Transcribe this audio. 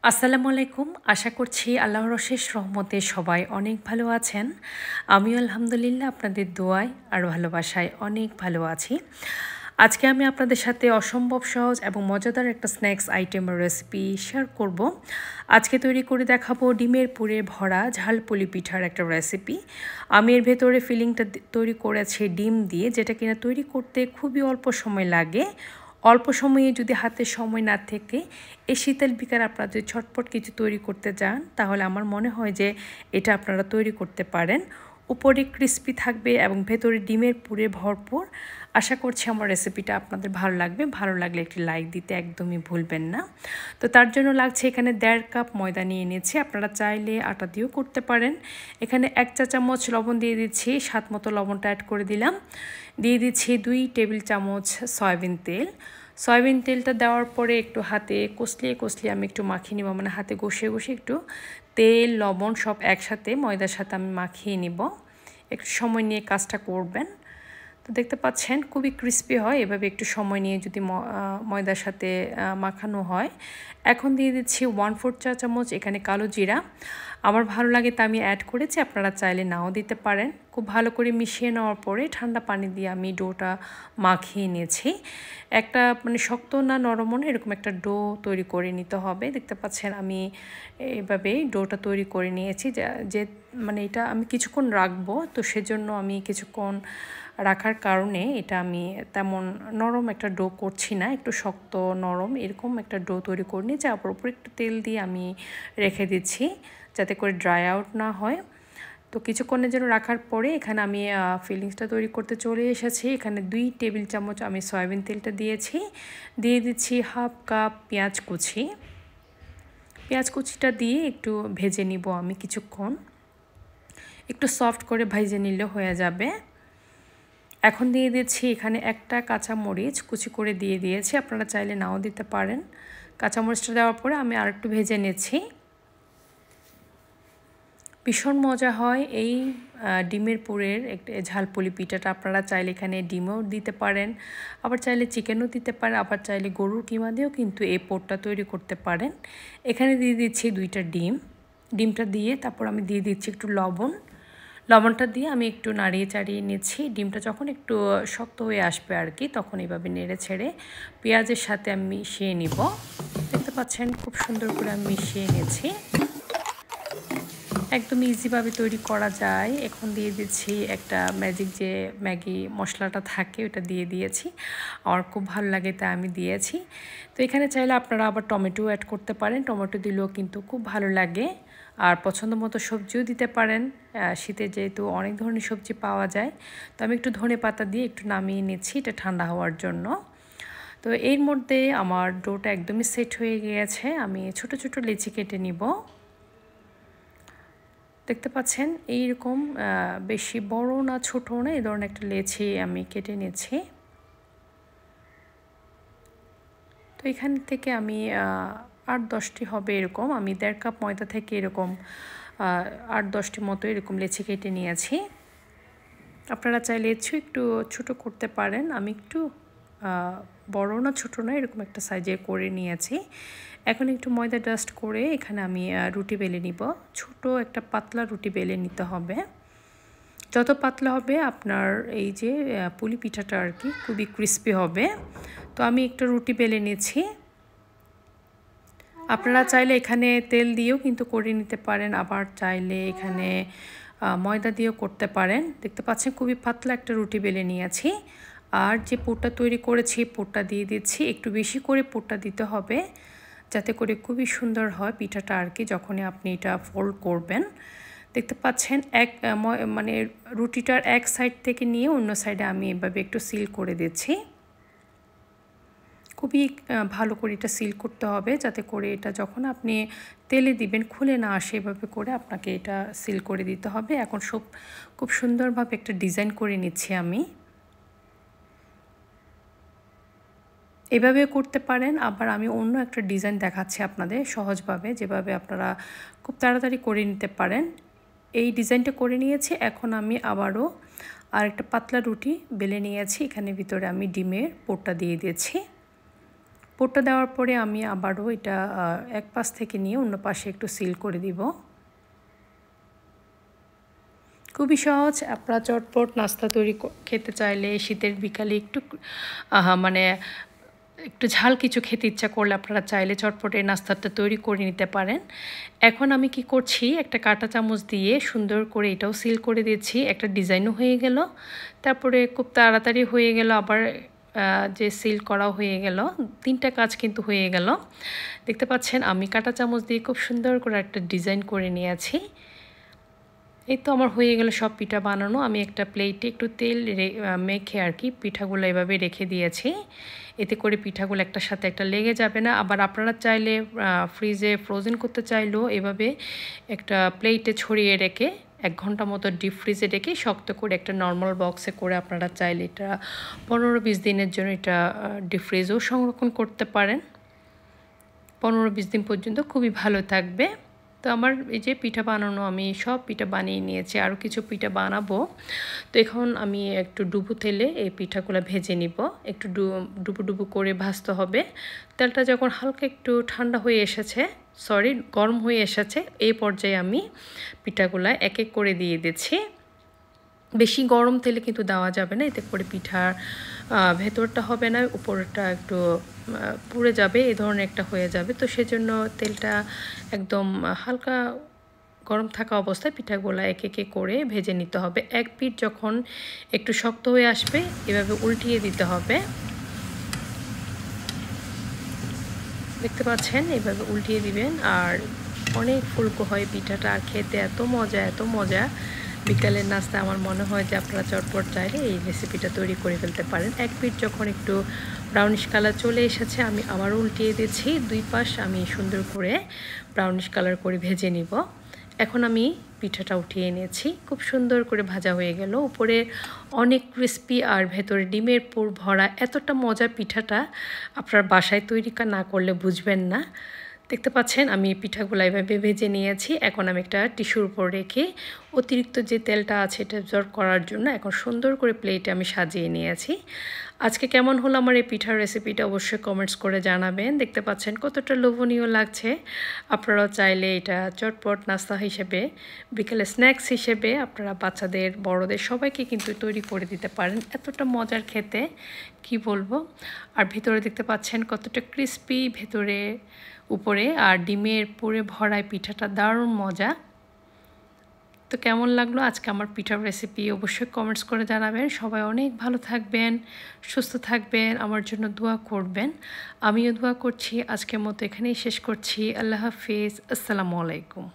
আসসালামু আলাইকুম। আশা করছি আল্লাহর অশেষ রহমতে সবাই অনেক ভালো আছেন। আমিও আলহামদুলিল্লাহ আপনাদের দোয়ায় আর ভালোবাসায় অনেক ভালো আছি। আজকে আমি আপনাদের সাথে অসম্ভব সহজ এবং মজাদার একটা স্ন্যাক্স আইটেমের রেসিপি শেয়ার করব। আজকে তৈরি করে দেখাবো ডিমের পুরে ভরা ঝালপুলি পিঠার একটা রেসিপি। আমি এর ভেতরে ফিলিংটা তৈরি করেছি ডিম দিয়ে, যেটা কিনা তৈরি করতে খুবই অল্প সময় লাগে। অল্প সময়ে যদি হাতে সময় না থেকে এই শীতল বিকাল আপনারা যদি ছটপট কিছু তৈরি করতে যান, তাহলে আমার মনে হয় যে এটা আপনারা তৈরি করতে পারেন। উপরে ক্রিস্পি থাকবে এবং ভেতরে ডিমের পুরে ভরপুর। আশা করছি আমার রেসিপিটা আপনাদের ভালো লাগবে। ভালো লাগলে একটি লাইক দিতে একদমই ভুলবেন না। তো তার জন্য লাগছে এখানে 1.5 কাপ ময়দা নিয়ে নিয়েছি। আপনারা চাইলে আটা দিয়েও করতে পারেন। এখানে 1 চা চামচ লবণ দিয়ে দিচ্ছি, স্বাদ মতো লবণটা অ্যাড করে দিলাম। দিয়ে দিচ্ছি 2 টেবিল চামচ সয়াবিন তেল। সয়াবিন তেলটা দেওয়ার পরে একটু হাতে কষলিয়ে আমি একটু মাখিয়ে নিব, মানে হাতে ঘষে একটু তেল লবণ সব একসাথে ময়দার সাথে আমি মাখিয়ে নিব। একটু সময় নিয়ে কাজটা করবেন। তো দেখতে পাচ্ছেন খুবই ক্রিস্পি হয় এভাবে একটু সময় নিয়ে যদি ময়দার সাথে মাখানো হয়। এখন দিয়ে দিচ্ছি 1/4 চা চামচ এখানে কালো জিরা। আমার ভালো লাগে তা আমি অ্যাড করেছি, আপনারা চাইলে নাও দিতে পারেন। খুব ভালো করে মিশিয়ে নেওয়ার পরে ঠান্ডা পানি দিয়ে আমি ডোটা মাখিয়ে নিয়েছি। একটা মানে শক্ত না নরমও না, এরকম একটা ডো তৈরি করে নিতে হবে। দেখতে পাচ্ছেন আমি এইভাবে ডোটা তৈরি করে নিয়েছি। যে মানে এটা আমি কিছুক্ষণ রাখবো, তো সেজন্য আমি কিছুক্ষণ রাখার কারণে এটা আমি তেমন নরম একটা ডো করছি না, একটু শক্ত নরম এরকম একটা ডো তৈরি করে নিয়ে যাওয়ার উপর একটু তেল দিয়ে আমি রেখে দিচ্ছি, যাতে করে ড্রাই আউট না হয়। তো কিছুক্ষণের জন্য রাখার পরে এখানে আমি ফিলিংসটা তৈরি করতে চলে এসেছি। এখানে 2 টেবিল চামচ আমি সয়াবিন তেলটা দিয়েছি। দিয়ে দিচ্ছি 1/2 কাপ পেঁয়াজ কুচি। পেঁয়াজ কুচিটা দিয়ে একটু ভেজে নিব আমি কিছুক্ষণ, একটু সফট করে ভেজে নিলে হয়ে যাবে। এখন দিয়ে দিচ্ছি এখানে একটা কাঁচামরিচ কুচি করে দিয়ে দিয়েছি, আপনারা চাইলে নাও দিতে পারেন। কাঁচামরিচটা দেওয়ার পরে আমি আরেকটু ভেজে নিয়েছি। ভীষণ মজা হয় এই ডিমের পুরের একটা ঝালপুলি পিঠাটা। আপনারা চাইলে এখানে ডিমও দিতে পারেন, আবার চাইলে চিকেনও দিতে পারেন, আবার চাইলে গরুর কিমা দিয়েও কিন্তু এই পোরটা তৈরি করতে পারেন। এখানে দিয়ে দিচ্ছি 2টা ডিম। ডিমটা দিয়ে তারপর আমি দিয়ে দিচ্ছি একটু লবণ। লবণটা দিয়ে আমি একটু নাড়িয়ে চাড়িয়ে নিচ্ছি। ডিমটা যখন একটু শক্ত হয়ে আসবে আর কি, তখন এইভাবে নেড়ে ছেড়ে পেঁয়াজের সাথে আমি মিশিয়ে নিব। দেখতে পাচ্ছেন খুব সুন্দর করে আমি মিশিয়ে নিয়েছি। একদম ইজিভাবে তৈরি করা যায়। এখন দিয়ে দিচ্ছি একটা ম্যাজিক যে ম্যাগি মশলাটা থাকে, ওটা দিয়ে দিয়েছি। আমার খুব ভালো লাগে তাই আমি দিয়েছি। তো এখানে চাইলে আপনারা আবার টমেটো অ্যাড করতে পারেন, টমেটো দিলেও কিন্তু খুব ভালো লাগে। আর পছন্দ মতো সবজিও দিতে পারেন। শীতে যেহেতু অনেক ধরনের সবজি পাওয়া যায়, তো আমি একটু ধনেপাতা দিয়ে একটু নামিয়ে নিচ্ছি এটা ঠান্ডা হওয়ার জন্য। তো এর মধ্যে আমার ডোটা একদমই সেট হয়ে গিয়েছে। আমি ছোট ছোট লেচি কেটে নিব। দেখতে পাচ্ছেন এইরকম বেশি বড় না ছোট না, এই ধরনের একটা লেচি আমি কেটে নিয়েছি। তো এখান থেকে আমি 8-10টি হবে এরকম, আমি 1.5 কাপ ময়দা থেকে এরকম 8-10টি মতো এরকম লেচি কেটে নিয়েছি। আপনারা চাইলে একটু ছোট করতে পারেন। আমি একটু বড় না ছোট না এরকম একটা সাইজের করে নিয়েছি। এখন একটু ময়দা ডাস্ট করে এখানে আমি রুটি বেলে নিব। ছোট একটা পাতলা রুটি বেলে নিতে হবে। যত পাতলা হবে আপনার এই যে পুলি পিঠাটা আর কি খুবই ক্রিস্পি হবে। তো আমি একটা রুটি বেলে নিয়েছি। আপনারা চাইলে এখানে তেল দিয়েও কিন্তু করে নিতে পারেন, আবার চাইলে এখানে ময়দা দিয়েও করতে পারেন। দেখতে পাচ্ছেন খুবই পাতলা একটা রুটি বেলে নিয়েছি। আর যে পুরটা তৈরি করেছি পুরটা দিয়ে দিচ্ছি। একটু বেশি করে পুরটা দিতে হবে, যাতে করে খুবই সুন্দর হয় পিঠাটা আর কি যখনই আপনি এটা ফোল্ড করবেন। দেখতে পাচ্ছেন মানে রুটিটার এক সাইড থেকে নিয়ে অন্য সাইডে আমি এভাবে একটু সিল করে দিচ্ছি। খুবই ভালো করে এটা সিল করতে হবে, যাতে করে এটা যখন আপনি তেলে দিবেন খুলে না আসে। এভাবে করে আপনাকে এটা সিল করে দিতে হবে। এখন খুব সুন্দরভাবে একটা ডিজাইন করে নিচ্ছি আমি। এভাবে করতে পারেন, আবার আমি অন্য একটা ডিজাইন দেখাচ্ছি আপনাদের সহজভাবে, যেভাবে আপনারা খুব তাড়াতাড়ি করে নিতে পারেন। এই ডিজাইনটা করে নিয়েছি। এখন আমি আবারও আরেকটা পাতলা রুটি বেলে নিয়েছি। এখানে ভিতরে আমি ডিমের পুরটা দিয়ে দিয়েছি। পুরটা দেওয়ার পরে আমি আবারও এটা এক পাশ থেকে নিয়ে অন্য পাশে একটু সিল করে দিব। খুবই সহজ। আপনারা চটপট নাস্তা তৈরি খেতে চাইলে শীতের বিকালে একটু মানে একটু ঝাল কিছু খেতে ইচ্ছা করলে আপনারা চাইলে চটপট এই নাস্তাটা তৈরি করে নিতে পারেন। এখন আমি কি করছি, একটা কাঁটা চামচ দিয়ে সুন্দর করে এটাও সিল করে দিচ্ছি। একটা ডিজাইনও হয়ে গেল, তারপরে খুব তাড়াতাড়ি হয়ে গেল, আবার যে সিল করাও হয়ে গেল। 3টা কাজ কিন্তু হয়ে গেল। দেখতে পাচ্ছেন আমি কাঁটা চামচ দিয়ে খুব সুন্দর করে একটা ডিজাইন করে নিয়েছি। এই তো আমার হয়ে গেল সব পিঠা বানানো। আমি একটা প্লেটে একটু তেল মেখে আর কি পিঠাগুলো এভাবে রেখে দিয়েছি। এতে করে পিঠাগুলো একটার সাথে একটা লেগে যাবে না। আবার আপনারা চাইলে ফ্রিজে ফ্রোজেন করতে চাইলেও এভাবে একটা প্লেটে ছড়িয়ে রেখে 1 ঘন্টা মতো ডিপ ফ্রিজে রেখে শক্ত করে একটা নর্মাল বক্সে করে আপনারা চাইলে এটা 15-20 দিনের জন্য এটা ডিপ ফ্রিজেও সংরক্ষণ করতে পারেন। 15-20 দিন পর্যন্ত খুবই ভালো থাকবে। তো আমার এই যে পিঠা বানানো, আমি সব পিঠা বানিয়ে নিয়েছি, আরও কিছু পিঠা বানাবো। তো এখন আমি একটু ডুবো তেলে এই পিঠাগুলো ভেজে নিব। একটু ডুবো ডুবো করে ভাজতে হবে। তেলটা যখন হালকা একটু ঠান্ডা হয়ে এসেছে, গরম হয়ে এসেছে, এই পর্যায়ে আমি পিঠাগুলো এক এক করে দিয়ে দিচ্ছি। বেশি গরম তেলে কিন্তু দেওয়া যাবে না, এতে করে পিঠার ভেতরটা হবে না, উপরটা একটু পুড়ে যাবে, এই ধরনের একটা হয়ে যাবে। তো সেজন্য তেলটা একদম হালকা গরম থাকা অবস্থায় পিঠাগুলো এক এক করে ভেজে নিতে হবে। এক পিঠ যখন একটু শক্ত হয়ে আসবে এভাবে উল্টিয়ে দিতে হবে। দেখতে পাচ্ছেন, এভাবে উল্টিয়ে দিবেন। আর অনেক ফুলকো হয় পিঠাটা, আর খেতে এত মজা, এত মজা। বিকালের নাস্তা আমার মনে হয় যে আপনারা চটপট চাইলে এই রেসিপিটা তৈরি করে ফেলতে পারেন। এক পিঠ যখন একটু ব্রাউনিশ কালার চলে এসেছে আমি আবার উল্টিয়ে দিচ্ছি। 2 পাশ আমি সুন্দর করে ব্রাউনিশ কালার করে ভেজে নিব। এখন আমি পিঠাটা উঠিয়ে নিয়েছি, খুব সুন্দর করে ভাজা হয়ে গেল। উপরে অনেক ক্রিস্পি আর ভেতরে ডিমের পুর ভরা। এতটা মজা পিঠাটা আপনার বাসায় তৈরি না করলে বুঝবেন না। দেখতে পাচ্ছেন আমি পিঠাগুলো এভাবে ভেজে নিয়েছি। এখন আমি একটা টিস্যুর উপর রেখে অতিরিক্ত যে তেলটা আছে এটা অ্যাবজর্ব করার জন্য এখন সুন্দর করে প্লেটে আমি সাজিয়ে নিয়েছি। আজকে কেমন হলো আমার এই পিঠার রেসিপিটা অবশ্যই কমেন্টস করে জানাবেন। দেখতে পাচ্ছেন কতটা লোভনীয় লাগছে। আপনারাও চাইলে এটা চটপট নাস্তা হিসেবে, বিকেলে স্ন্যাক্স হিসেবে আপনারা বাচ্চাদের, বড়দের সবাইকে কিন্তু তৈরি করে দিতে পারেন। এতটা মজার খেতে কি বলবো। আর ভিতরে দেখতে পাচ্ছেন কতটা ক্রিস্পি, ভেতরে উপরে আর ডিমের পুরে ভরায় পিঠাটা দারুণ মজা। তো কেমন লাগলো আজকে আমার পিঠার রেসিপি অবশ্যই কমেন্টস করে জানাবেন। সবাই অনেক ভালো থাকবেন, সুস্থ থাকবেন, আমার জন্য দোয়া করবেন। আমিও দোয়া করছি। আজকের মতো এখানেই শেষ করছি। আল্লাহ হাফিজ। আসসালামু আলাইকুম।